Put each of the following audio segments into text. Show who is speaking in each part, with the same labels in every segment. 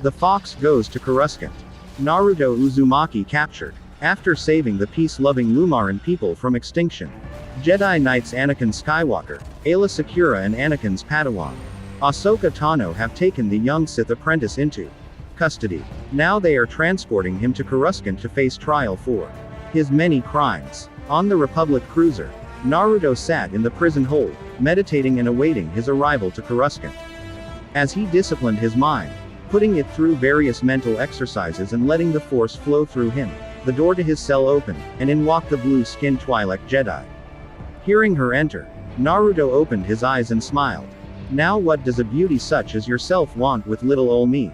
Speaker 1: The fox goes to Coruscant. Naruto Uzumaki captured. After saving the peace-loving Lumaran people from extinction. Jedi Knights Anakin Skywalker, Alyla Secura and Anakin's Padawan. Ahsoka Tano have taken the young Sith apprentice into custody. Now they are transporting him to Coruscant to face trial for his many crimes. On the Republic cruiser, Naruto sat in the prison hold, meditating and awaiting his arrival to Coruscant. As he disciplined his mind, putting it through various mental exercises and letting the Force flow through him, the door to his cell opened, and in walked the blue-skinned Twi'lek Jedi. Hearing her enter, Naruto opened his eyes and smiled. "Now what does a beauty such as yourself want with little ol' me?"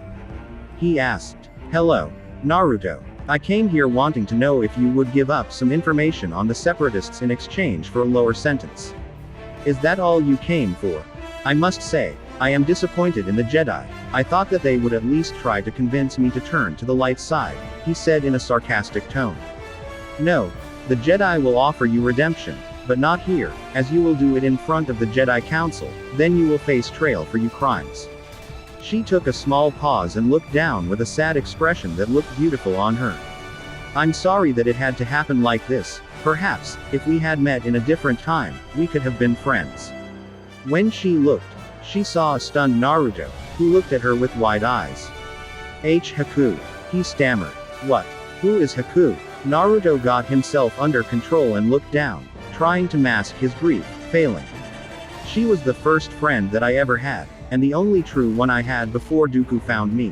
Speaker 1: he asked. "Hello, Naruto. I came here wanting to know if you would give up some information on the Separatists in exchange for a lower sentence. Is that all you came for? I must say, I am disappointed in the Jedi. I thought that they would at least try to convince me to turn to the light side," he said in a sarcastic tone. "No, the Jedi will offer you redemption, but not here, as you will do it in front of the Jedi Council, then you will face trial for your crimes." She took a small pause and looked down with a sad expression that looked beautiful on her. "I'm sorry that it had to happen like this. Perhaps, if we had met in a different time, we could have been friends." When she looked, she saw a stunned Naruto, who looked at her with wide eyes. Haku, he stammered. "What? Who is Haku?" Naruto got himself under control and looked down, trying to mask his grief, failing. "She was the first friend that I ever had, and the only true one I had before Dooku found me.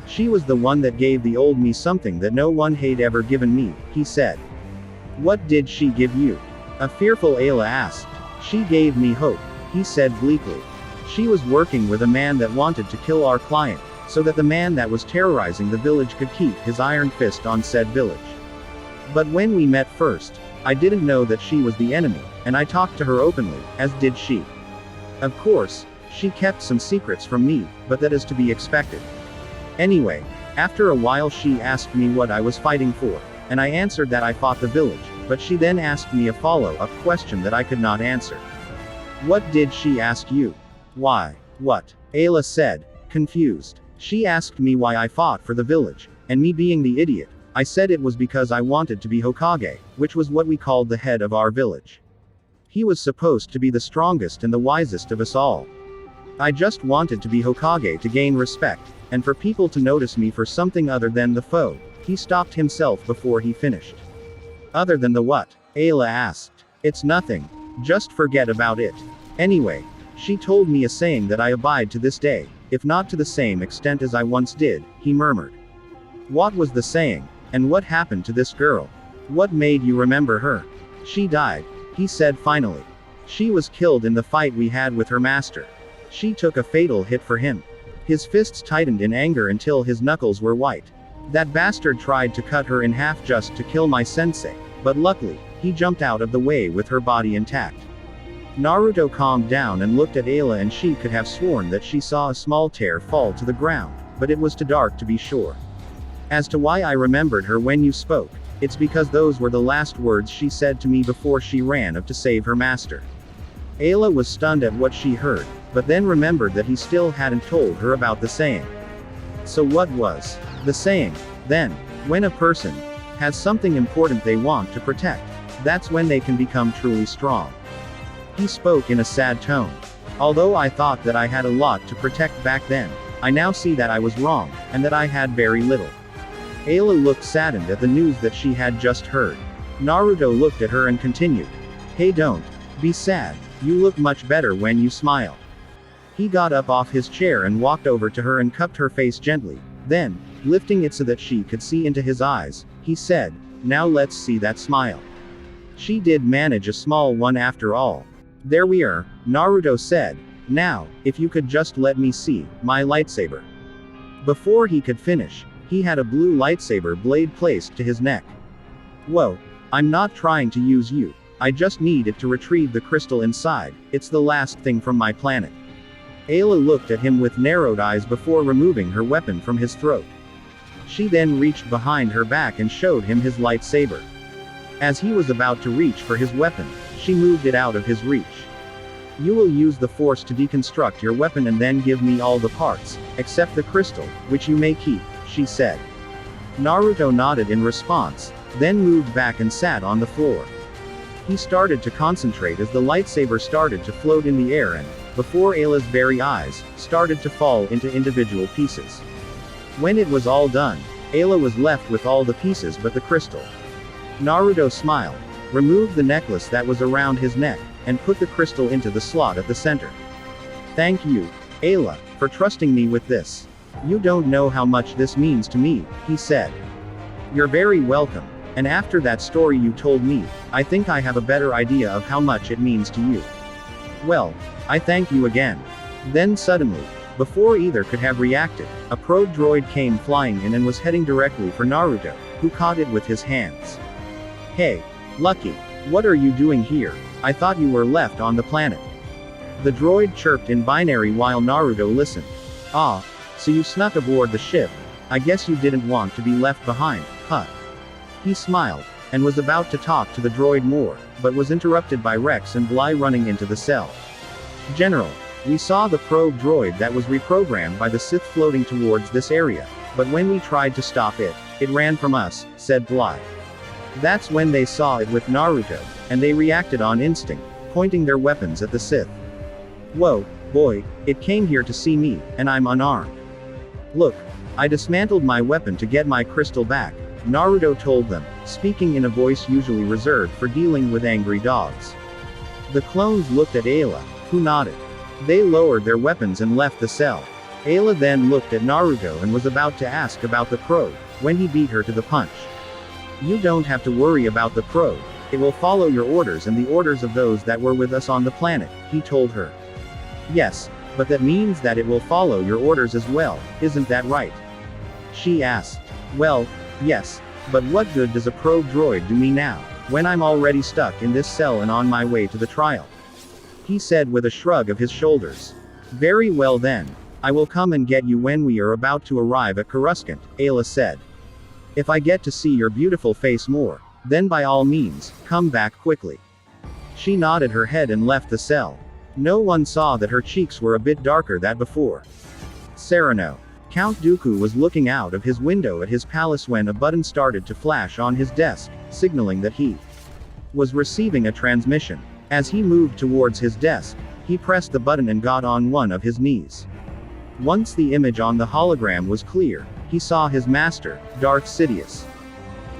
Speaker 1: She was the one that gave the old me something that no one had ever given me," he said. "What did she give you?" a fearful Alyla asked. "She gave me hope," he said bleakly. "She was working with a man that wanted to kill our client, so that the man that was terrorizing the village could keep his iron fist on said village. But when we met first, I didn't know that she was the enemy, and I talked to her openly, as did she. Of course, she kept some secrets from me, but that is to be expected. Anyway, after a while she asked me what I was fighting for, and I answered that I fought the village, but she then asked me a follow-up question that I could not answer." "What did she ask you?" "Why, what?" Alyla said, confused. "She asked me why I fought for the village, and me being the idiot, I said it was because I wanted to be Hokage, which was what we called the head of our village. He was supposed to be the strongest and the wisest of us all. I just wanted to be Hokage to gain respect, and for people to notice me for something other than the foe." He stopped himself before he finished. "Other than the what?" Alyla asked. "It's nothing. Just forget about it. Anyway, she told me a saying that I abide to this day, if not to the same extent as I once did," he murmured. "What was the saying? And what happened to this girl? What made you remember her?" "She died," he said finally. "She was killed in the fight we had with her master. She took a fatal hit for him." His fists tightened in anger until his knuckles were white. "That bastard tried to cut her in half just to kill my sensei, but luckily, he jumped out of the way with her body intact." Naruto calmed down and looked at Alyla, and she could have sworn that she saw a small tear fall to the ground, but it was too dark to be sure. "As to why I remembered her when you spoke, it's because those were the last words she said to me before she ran up to save her master." Alyla was stunned at what she heard, but then remembered that he still hadn't told her about the saying. So what was the saying, then? When a person has something important they want to protect, that's when they can become truly strong. He spoke in a sad tone. "Although I thought that I had a lot to protect back then, I now see that I was wrong, and that I had very little." Alyla looked saddened at the news that she had just heard. Naruto looked at her and continued. "Hey, don't be sad. You look much better when you smile." He got up off his chair and walked over to her and cupped her face gently. Then, lifting it so that she could see into his eyes, he said, "Now let's see that smile." She did manage a small one after all. "There we are," Naruto said. "Now, if you could just let me see my lightsaber." Before he could finish, he had a blue lightsaber blade placed to his neck. "Whoa, I'm not trying to use you. I just need it to retrieve the crystal inside. It's the last thing from my planet." Alyla looked at him with narrowed eyes before removing her weapon from his throat. She then reached behind her back and showed him his lightsaber. As he was about to reach for his weapon, she moved it out of his reach. You will use the force to deconstruct your weapon and then give me all the parts, except the crystal, which you may keep, she said. Naruto nodded in response, then moved back and sat on the floor. He started to concentrate as the lightsaber started to float in the air and, before Ayla's very eyes, started to fall into individual pieces. When it was all done, Ayla was left with all the pieces but the crystal. Naruto smiled, removed the necklace that was around his neck, and put the crystal into the slot at the center. Thank you, Alyla, for trusting me with this. You don't know how much this means to me, he said. You're very welcome, and after that story you told me, I think I have a better idea of how much it means to you. Well, I thank you again. Then suddenly, before either could have reacted, a probe droid came flying in and was heading directly for Naruto, who caught it with his hands. Hey, Lucky, what are you doing here? I thought you were left on the planet. The droid chirped in binary while Naruto listened. Ah, so you snuck aboard the ship. I guess you didn't want to be left behind, huh? He smiled, and was about to talk to the droid more, but was interrupted by Rex and Bly running into the cell. General, we saw the probe droid that was reprogrammed by the Sith floating towards this area, but when we tried to stop it, it ran from us, said Bly. That's when they saw it with Naruto, and they reacted on instinct, pointing their weapons at the Sith. Whoa, boy, it came here to see me, and I'm unarmed. Look, I dismantled my weapon to get my crystal back, Naruto told them, speaking in a voice usually reserved for dealing with angry dogs. The clones looked at Alyla, who nodded. They lowered their weapons and left the cell. Alyla then looked at Naruto and was about to ask about the probe, when he beat her to the punch. You don't have to worry about the probe, it will follow your orders and the orders of those that were with us on the planet, he told her. Yes, but that means that it will follow your orders as well, isn't that right? She asked. Well, yes, but what good does a probe droid do me now, when I'm already stuck in this cell and on my way to the trial? He said with a shrug of his shoulders. Very well then, I will come and get you when we are about to arrive at Coruscant, Alyla said. If I get to see your beautiful face more, then by all means, come back quickly. She nodded her head and left the cell. No one saw that her cheeks were a bit darker than before. Sereno. Count Dooku was looking out of his window at his palace when a button started to flash on his desk, signaling that he was receiving a transmission. As he moved towards his desk, he pressed the button and got on one of his knees. Once the image on the hologram was clear, he saw his master, Darth Sidious.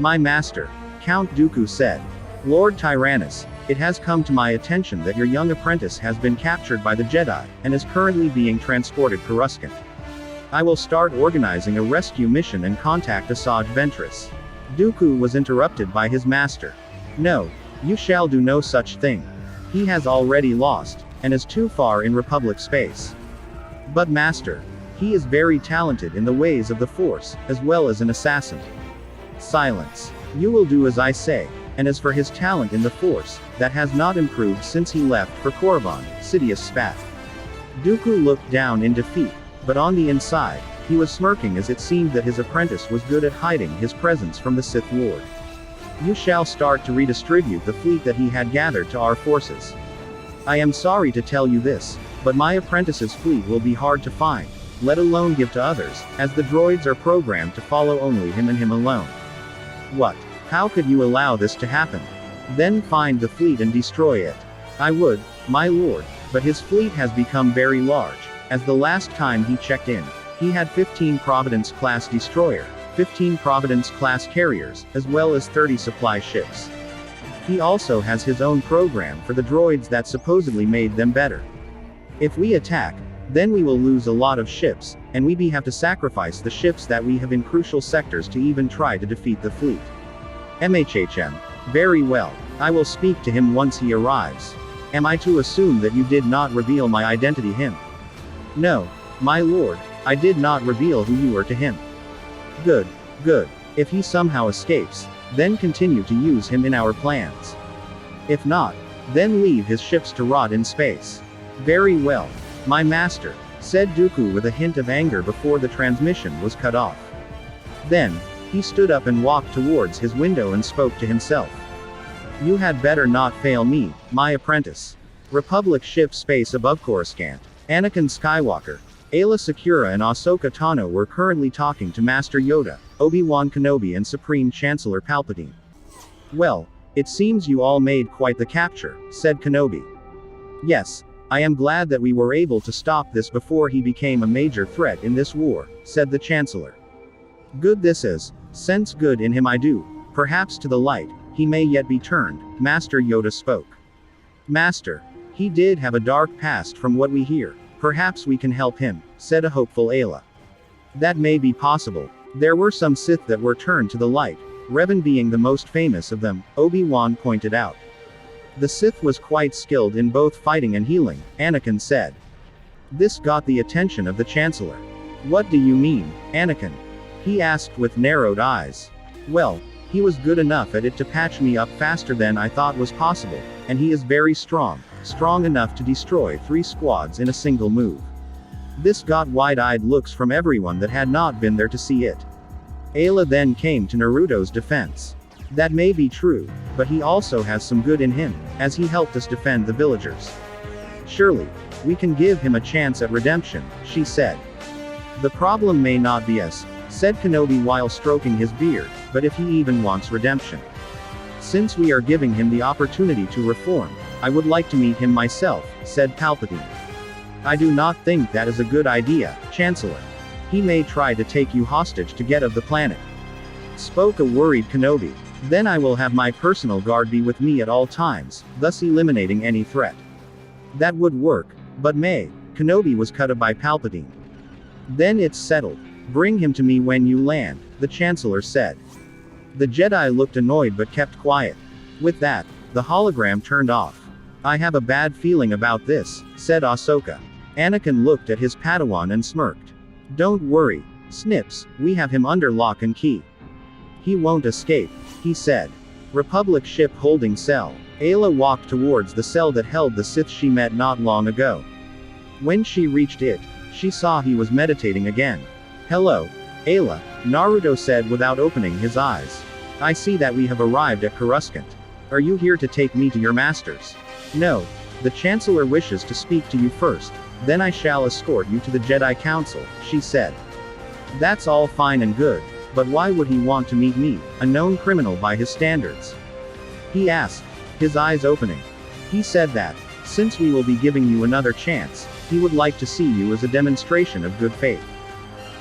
Speaker 1: My master, Count Dooku said. Lord Tyrannus, it has come to my attention that your young apprentice has been captured by the Jedi, and is currently being transported to Coruscant. I will start organizing a rescue mission and contact Asajj Ventress. Dooku was interrupted by his master. No, you shall do no such thing. He has already lost, and is too far in Republic space. But master, he is very talented in the ways of the Force, as well as an assassin. Silence. You will do as I say, and as for his talent in the Force, that has not improved since he left for Korriban, Sidious spat. Dooku looked down in defeat, but on the inside, he was smirking as it seemed that his apprentice was good at hiding his presence from the Sith Lord. You shall start to redistribute the fleet that he had gathered to our forces. I am sorry to tell you this, but my apprentice's fleet will be hard to find, let alone give to others, as the droids are programmed to follow only him and him alone. What? How could you allow this to happen? Then find the fleet and destroy it. I would, my lord, but his fleet has become very large, as the last time he checked in, he had 15 Providence-class destroyer, 15 Providence-class carriers, as well as 30 supply ships. He also has his own program for the droids that supposedly made them better. If we attack, then we will lose a lot of ships, and we have to sacrifice the ships that we have in crucial sectors to even try to defeat the fleet. MHHM. Very well. I will speak to him once he arrives. Am I to assume that you did not reveal my identity him? No, my lord, I did not reveal who you were to him. Good, good. If he somehow escapes, then continue to use him in our plans. If not, then leave his ships to rot in space. Very well. My master, said Dooku with a hint of anger before the transmission was cut off. Then, he stood up and walked towards his window and spoke to himself. You had better not fail me, my apprentice. Republic ship space above Coruscant. Anakin Skywalker, Alyla Secura and Ahsoka Tano were currently talking to Master Yoda, Obi-Wan Kenobi and Supreme Chancellor Palpatine. "Well, it seems you all made quite the capture," said Kenobi. "Yes, I am glad that we were able to stop this before he became a major threat in this war," said the Chancellor. "Good this is, sense good in him I do, perhaps to the light, he may yet be turned," Master Yoda spoke. "Master, he did have a dark past from what we hear, perhaps we can help him," said a hopeful Alyla. "That may be possible. There were some Sith that were turned to the light, Revan being the most famous of them," Obi-Wan pointed out. "The Sith was quite skilled in both fighting and healing," Anakin said. This got the attention of the Chancellor. "What do you mean, Anakin?" he asked with narrowed eyes. "Well, he was good enough at it to patch me up faster than I thought was possible, and he is very strong enough to destroy 3 squads in a single move." This got wide-eyed looks from everyone that had not been there to see it. Alyla then came to Naruto's defense. "That may be true, but he also has some good in him, as he helped us defend the villagers. Surely, we can give him a chance at redemption," she said. "The problem may not be us," said Kenobi while stroking his beard, "but if he even wants redemption. Since we are giving him the opportunity to reform, I would like to meet him myself," said Palpatine. "I do not think that is a good idea, Chancellor. He may try to take you hostage to get of the planet," spoke a worried Kenobi. "Then I will have my personal guard be with me at all times, thus eliminating any threat." "That would work, but Kenobi was cut by Palpatine. "Then it's settled. Bring him to me when you land," the Chancellor said. The Jedi looked annoyed but kept quiet. With that, the hologram turned off. "I have a bad feeling about this," said Ahsoka. Anakin looked at his Padawan and smirked. "Don't worry, Snips, we have him under lock and key. He won't escape," he said. Republic ship holding cell. Alyla walked towards the cell that held the Sith she met not long ago. When she reached it, she saw he was meditating again. "Hello, Alyla," Naruto said without opening his eyes. "I see that we have arrived at Coruscant. Are you here to take me to your masters?" "No. The Chancellor wishes to speak to you first, then I shall escort you to the Jedi Council," she said. "That's all fine and good, but why would he want to meet me, a known criminal by his standards?" he asked, his eyes opening. "He said that, since we will be giving you another chance, he would like to see you as a demonstration of good faith."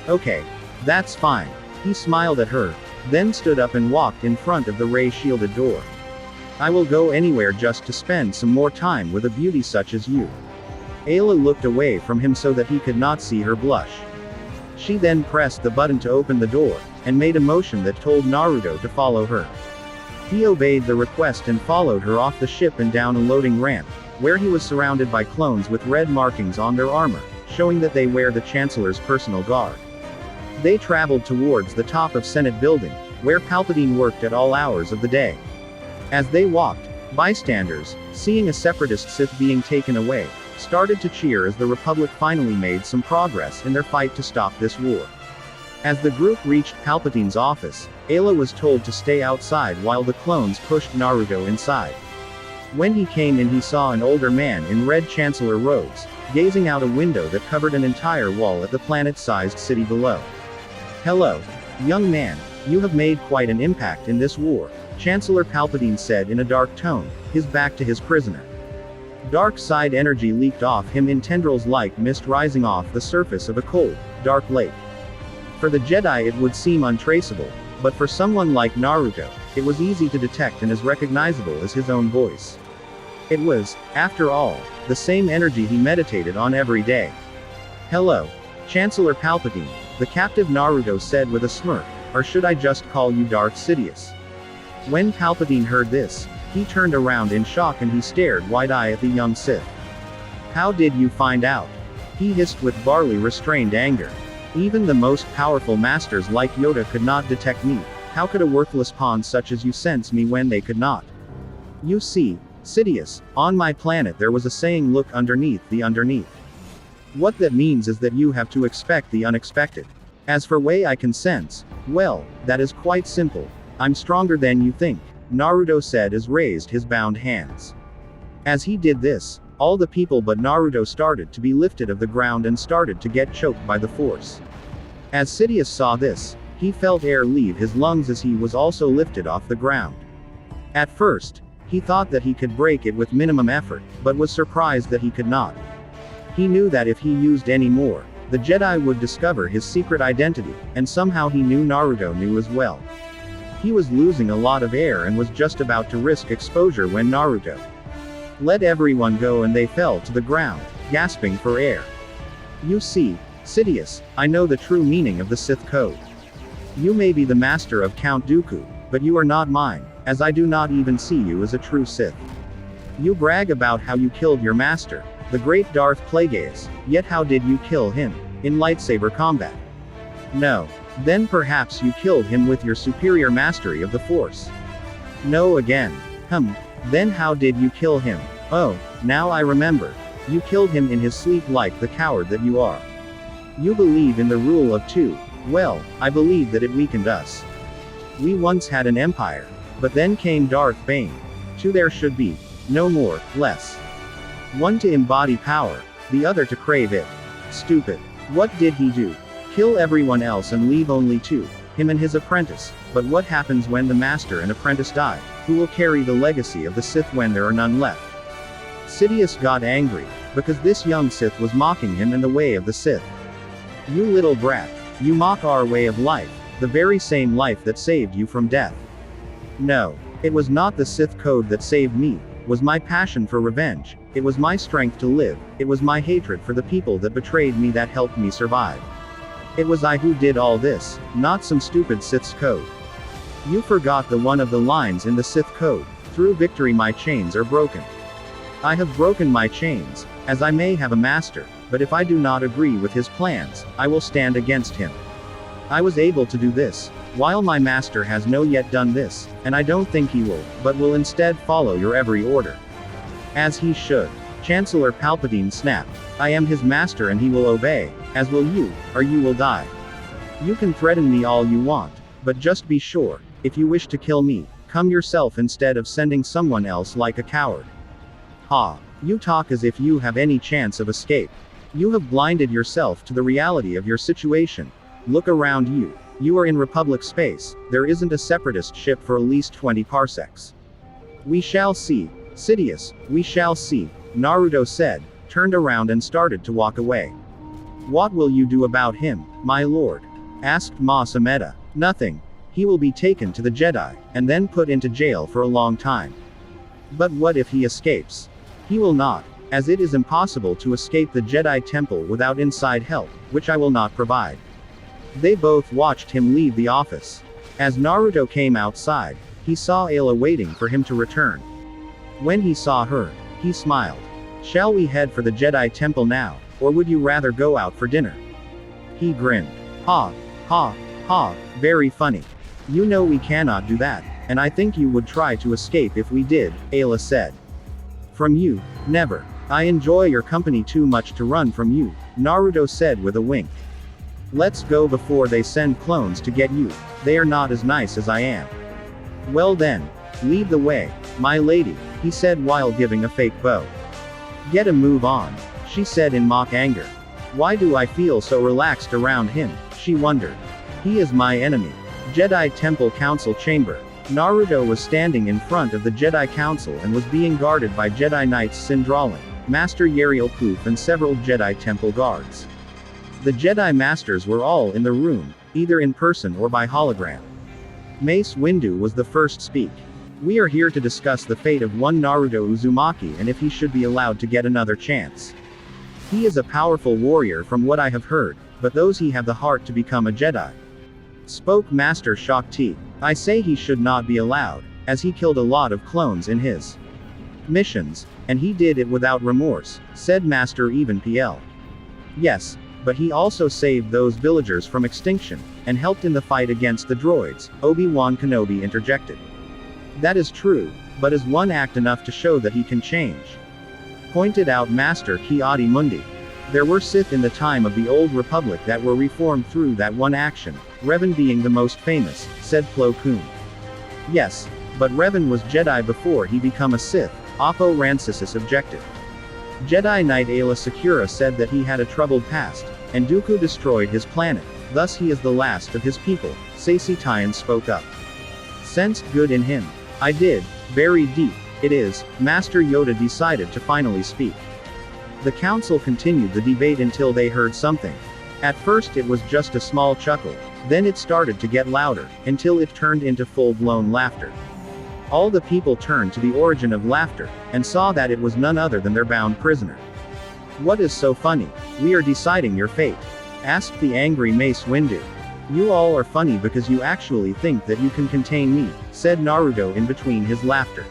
Speaker 1: "Okay. That's fine." He smiled at her, then stood up and walked in front of the ray-shielded door. "I will go anywhere just to spend some more time with a beauty such as you." Alyla looked away from him so that he could not see her blush. She then pressed the button to open the door, and made a motion that told Naruto to follow her. He obeyed the request and followed her off the ship and down a loading ramp, where he was surrounded by clones with red markings on their armor, showing that they wear the Chancellor's personal guard. They traveled towards the top of Senate building, where Palpatine worked at all hours of the day. As they walked, bystanders, seeing a separatist Sith being taken away, started to cheer as the Republic finally made some progress in their fight to stop this war. As the group reached Palpatine's office, Alyla was told to stay outside while the clones pushed Naruto inside. When he came in, he saw an older man in red Chancellor robes, gazing out a window that covered an entire wall at the planet-sized city below. "Hello, young man, you have made quite an impact in this war," Chancellor Palpatine said in a dark tone, his back to his prisoner. Dark side energy leaked off him in tendrils like mist rising off the surface of a cold, dark lake. For the Jedi it would seem untraceable, but for someone like Naruto, it was easy to detect and as recognizable as his own voice. It was, after all, the same energy he meditated on every day. "Hello, Chancellor Palpatine," the captive Naruto said with a smirk, "or should I just call you Darth Sidious?" When Palpatine heard this, he turned around in shock and he stared wide-eyed at the young Sith. "How did you find out?" he hissed with barely restrained anger. "Even the most powerful masters like Yoda could not detect me, how could a worthless pawn such as you sense me when they could not? You see, Sidious, on my planet there was a saying, look underneath the underneath. What that means is that you have to expect the unexpected. As for way I can sense, well, that is quite simple. I'm stronger than you think," Naruto said as raised his bound hands. As he did this, All the people but Naruto started to be lifted of the ground and started to get choked by the force. As Sidious saw this, he felt air leave his lungs as he was also lifted off the ground. At first, he thought that he could break it with minimum effort, but was surprised that he could not. He knew that if he used any more, the Jedi would discover his secret identity, and somehow he knew Naruto knew as well. He was losing a lot of air and was just about to risk exposure when Naruto let everyone go and they fell to the ground, gasping for air. You see, Sidious, I know the true meaning of the Sith code. You may be the master of Count Dooku, but you are not mine, as I do not even see you as a true Sith. You brag about how you killed your master, the great Darth Plagueis, yet how did you kill him? In lightsaber combat. No. Then perhaps you killed him with your superior mastery of the Force. No again. Then how did you kill him? Oh, now I remember. You killed him in his sleep like the coward that you are. You believe in the rule of two. Well, I believe that it weakened us. We once had an empire, but then came Darth Bane. Two there should be. No more, less. One to embody power, the other to crave it. Stupid. What did he do? Kill everyone else and leave only two, him and his apprentice. But what happens when the master and apprentice die? Who will carry the legacy of the Sith when there are none left? Sidious got angry, because this young Sith was mocking him in the way of the Sith. You little brat, you mock our way of life, the very same life that saved you from death. No, it was not the Sith code that saved me, was my passion for revenge, it was my strength to live, it was my hatred for the people that betrayed me that helped me survive. It was I who did all this, not some stupid Sith's code. You forgot the one of the lines in the Sith code, through victory my chains are broken. I have broken my chains, as I may have a master, but if I do not agree with his plans, I will stand against him. I was able to do this, while my master has no yet done this, and I don't think he will, but will instead follow your every order. As he should. Chancellor Palpatine snapped. I am his master and he will obey, as will you, or you will die. You can threaten me all you want, but just be sure, if you wish to kill me, come yourself instead of sending someone else like a coward. Ha! You talk as if you have any chance of escape. You have blinded yourself to the reality of your situation. Look around you. You are in Republic space, there isn't a separatist ship for at least 20 parsecs. We shall see. Sidious, we shall see, Naruto said, turned around and started to walk away. What will you do about him, my lord? Asked Ma Sameda. Nothing. He will be taken to the Jedi, and then put into jail for a long time. But what if he escapes? He will not, as it is impossible to escape the Jedi Temple without inside help, which I will not provide. They both watched him leave the office. As Naruto came outside, he saw Alyla waiting for him to return. When he saw her, he smiled. Shall we head for the Jedi Temple now, or would you rather go out for dinner? He grinned. Ha, ha, ha, very funny. You know we cannot do that, and I think you would try to escape if we did, Alyla said. From you, never. I enjoy your company too much to run from you, Naruto said with a wink. Let's go before they send clones to get you, they are not as nice as I am. Well then, lead the way, my lady, he said while giving a fake bow. Get a move on, she said in mock anger. Why do I feel so relaxed around him, she wondered. He is my enemy. Jedi Temple Council Chamber. Naruto was standing in front of the Jedi Council and was being guarded by Jedi Knights Sindralin, Master Yariel Poof and several Jedi Temple guards. The Jedi Masters were all in the room, either in person or by hologram. Mace Windu was the first speak. We are here to discuss the fate of one Naruto Uzumaki and if he should be allowed to get another chance. He is a powerful warrior from what I have heard, but those he have the heart to become a Jedi. Spoke Master Shakti. I say he should not be allowed, as he killed a lot of clones in his missions, and he did it without remorse, said Master Even PL. Yes, but he also saved those villagers from extinction, and helped in the fight against the droids, Obi-Wan Kenobi interjected. That is true, but is one act enough to show that he can change? Pointed out Master Ki-Adi Mundi. There were Sith in the time of the Old Republic that were reformed through that one action, Revan being the most famous, said Plo Koon. Yes, but Revan was Jedi before he become a Sith, Oppo Rancisis objected. Jedi Knight Alyla Secura said that he had a troubled past, and Dooku destroyed his planet, thus he is the last of his people, Saci Tian spoke up. Sensed good in him. I did, very deep, it is, Master Yoda decided to finally speak. The council continued the debate until they heard something. At first it was just a small chuckle, then it started to get louder, until it turned into full-blown laughter. All the people turned to the origin of laughter, and saw that it was none other than their bound prisoner. What is so funny? We are deciding your fate, asked the angry Mace Windu. You all are funny because you actually think that you can contain me, said Naruto in between his laughter.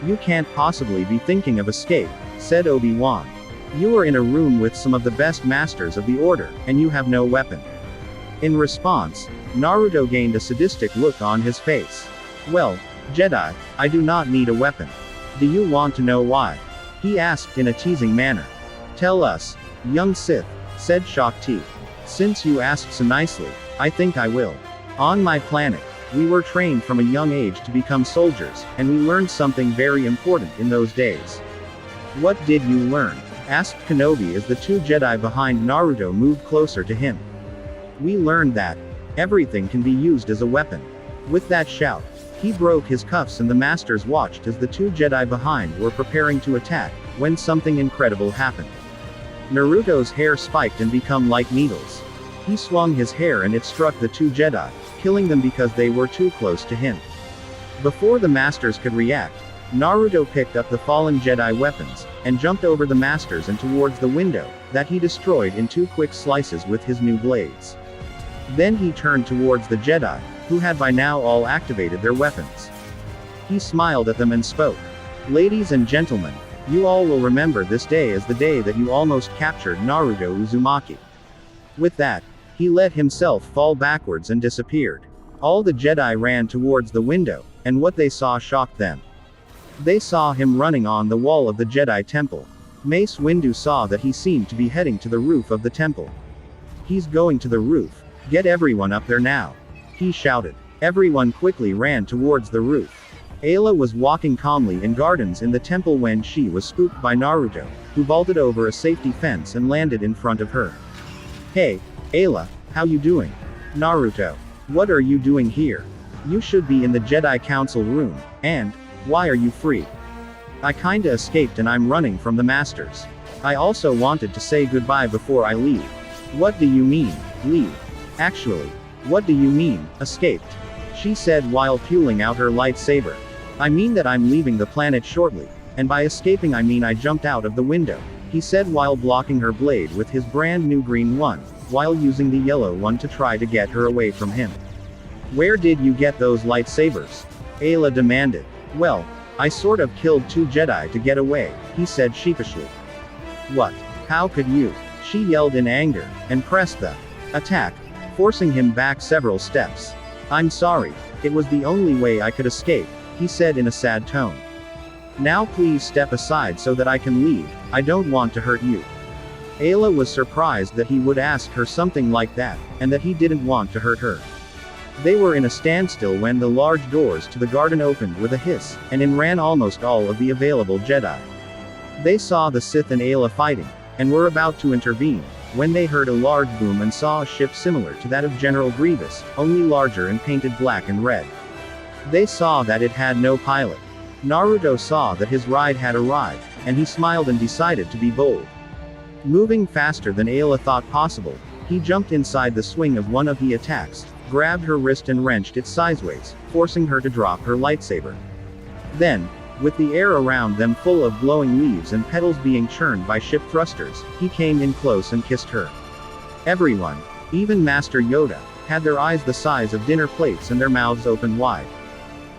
Speaker 1: You can't possibly be thinking of escape, said Obi-Wan. You are in a room with some of the best masters of the Order, and you have no weapon. In response, Naruto gained a sadistic look on his face. Well, Jedi, I do not need a weapon. Do you want to know why? He asked in a teasing manner. Tell us, young Sith, said Shakti. Since you asked so nicely, I think I will. On my planet, we were trained from a young age to become soldiers, and we learned something very important in those days. What did you learn? Asked Kenobi as the two Jedi behind Naruto moved closer to him. We learned that everything can be used as a weapon. With that shout, he broke his cuffs and the masters watched as the two Jedi behind were preparing to attack, when something incredible happened. Naruto's hair spiked and became like needles. He swung his hair and it struck the two Jedi, killing them because they were too close to him. Before the masters could react, Naruto picked up the fallen Jedi weapons, and jumped over the masters and towards the window, that he destroyed in 2 quick slices with his new blades. Then he turned towards the Jedi, who had by now all activated their weapons. He smiled at them and spoke. Ladies and gentlemen, you all will remember this day as the day that you almost captured Naruto Uzumaki. With that, he let himself fall backwards and disappeared. All the Jedi ran towards the window, and what they saw shocked them. They saw him running on the wall of the Jedi temple. Mace Windu saw that he seemed to be heading to the roof of the temple. He's going to the roof. Get everyone up there now, he shouted. Everyone quickly ran towards the roof. Alyla was walking calmly in gardens in the temple when she was spooked by Naruto, who vaulted over a safety fence and landed in front of her. Hey, Alyla, how you doing? Naruto. What are you doing here? You should be in the Jedi Council room, and why are you free? I kinda escaped and I'm running from the masters. I also wanted to say goodbye before I leave. What do you mean, leave? Actually, what do you mean, escaped? She said while pulling out her lightsaber. I mean that I'm leaving the planet shortly, and by escaping I mean I jumped out of the window, he said while blocking her blade with his brand new green one, while using the yellow one to try to get her away from him. Where did you get those lightsabers? Alyla demanded. Well, I sort of killed 2 Jedi to get away, he said sheepishly. What? How could you? She yelled in anger, and pressed the attack, forcing him back several steps. I'm sorry, it was the only way I could escape, he said in a sad tone. Now please step aside so that I can leave, I don't want to hurt you. Alyla was surprised that he would ask her something like that, and that he didn't want to hurt her. They were in a standstill when the large doors to the garden opened with a hiss, and in ran almost all of the available Jedi. They saw the Sith and Alyla fighting, and were about to intervene, when they heard a large boom and saw a ship similar to that of General Grievous, only larger and painted black and red. They saw that it had no pilot. Naruto saw that his ride had arrived, and he smiled and decided to be bold. Moving faster than Alyla thought possible, he jumped inside the swing of one of the attacks, grabbed her wrist and wrenched it sideways, forcing her to drop her lightsaber. Then, with the air around them full of glowing leaves and petals being churned by ship thrusters, he came in close and kissed her. Everyone, even Master Yoda, had their eyes the size of dinner plates and their mouths open wide.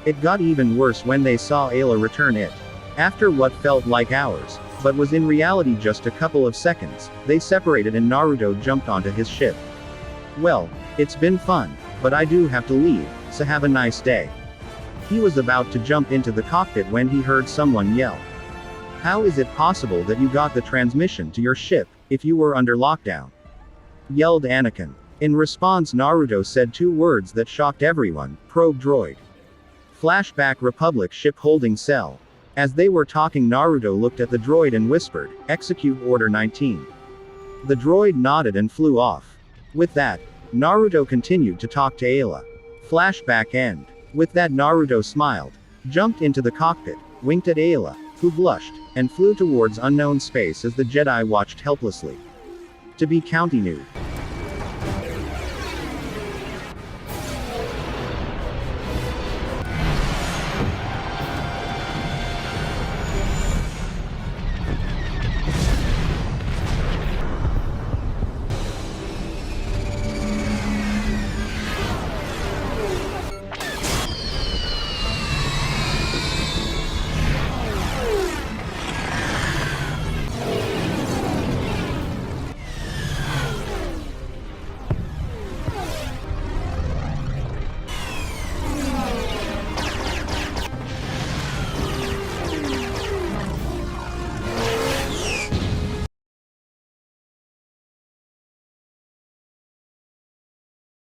Speaker 1: It got even worse when they saw Alyla return it. After what felt like hours, but was in reality just a couple of seconds, they separated and Naruto jumped onto his ship. Well, it's been fun, but I do have to leave, so have a nice day. He was about to jump into the cockpit when he heard someone yell. How is it possible that you got the transmission to your ship, if you were under lockdown? Yelled Anakin. In response Naruto said 2 words that shocked everyone, probe droid. Flashback Republic ship holding cell. As they were talking, Naruto looked at the droid and whispered, "Execute Order 19." The droid nodded and flew off. With that, Naruto continued to talk to Alyla. Flashback end. With that, Naruto smiled, jumped into the cockpit, winked at Alyla, who blushed, and flew towards unknown space as the Jedi watched helplessly. To be County Nude.